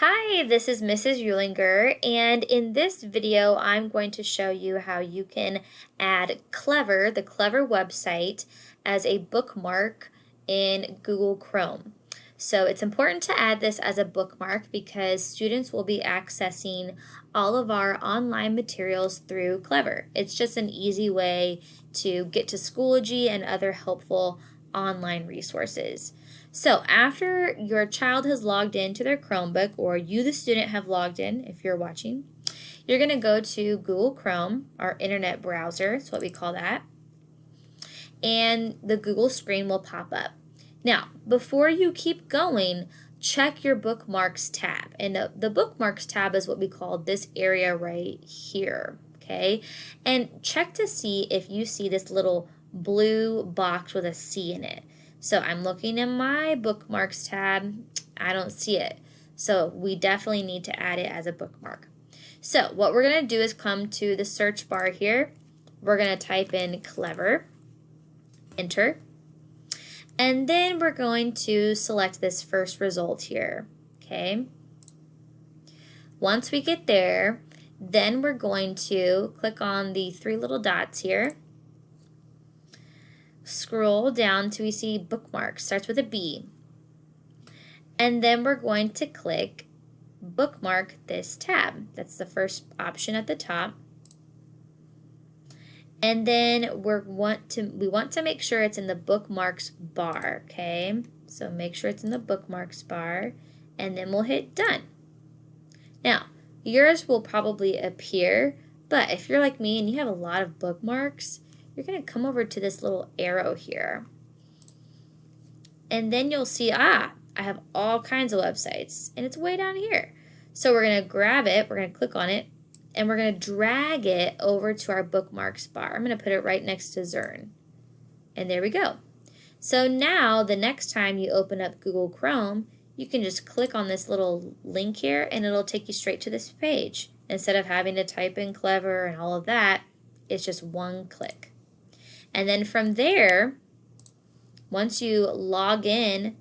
Hi, this is Mrs. Eulinger, and in this video, I'm going to show you how you can add Clever, the Clever website, as a bookmark in Google Chrome. So it's important to add this as a bookmark because students will be accessing all of our online materials through Clever. It's just an easy way to get to Schoology and other helpful online resources. So after your child has logged into their Chromebook, or you, the student, have logged in if you're watching, you're going to go to Google Chrome, our internet browser, that's what we call that, and the Google screen will pop up. Now, before you keep going, check your bookmarks tab. And the bookmarks tab is what we call this area right here, okay? And check to see if you see this little blue box with a C in it. So I'm looking in my bookmarks tab. I don't see it. So we definitely need to add it as a bookmark. So what we're going to do is come to the search bar here. We're going to type in Clever, enter. And then we're going to select this first result here, okay? Once we get there, then we're going to click on the three little dots here. Scroll down till we see bookmarks, starts with a B. And then we're going to click bookmark this tab. That's the first option at the top. And then we want to make sure it's in the bookmarks bar, okay? So make sure it's in the bookmarks bar, and then we'll hit done. Now, yours will probably appear, but if you're like me and you have a lot of bookmarks, you're going to come over to this little arrow here. And then you'll see, I have all kinds of websites, and it's way down here. So we're going to grab it, we're going to click on it, and we're going to drag it over to our bookmarks bar. I'm going to put it right next to Zern. And there we go. So now the next time you open up Google Chrome, you can just click on this little link here and it'll take you straight to this page. Instead of having to type in Clever and all of that, it's just one click. And then from there, once you log in,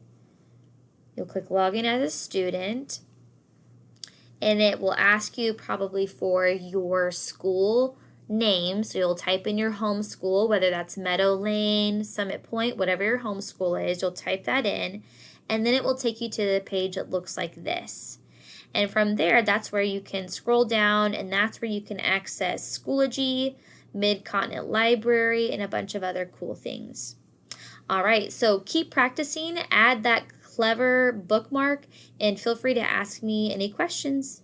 you'll click Login as a student. And it will ask you probably for your school name. So you'll type in your home school, whether that's Meadow Lane, Summit Point, whatever your home school is, you'll type that in. And then it will take you to the page that looks like this. And from there, that's where you can scroll down, and that's where you can access Schoology, Mid-Continent Library, and a bunch of other cool things. All right, so keep practicing, add that Clever bookmark, and feel free to ask me any questions.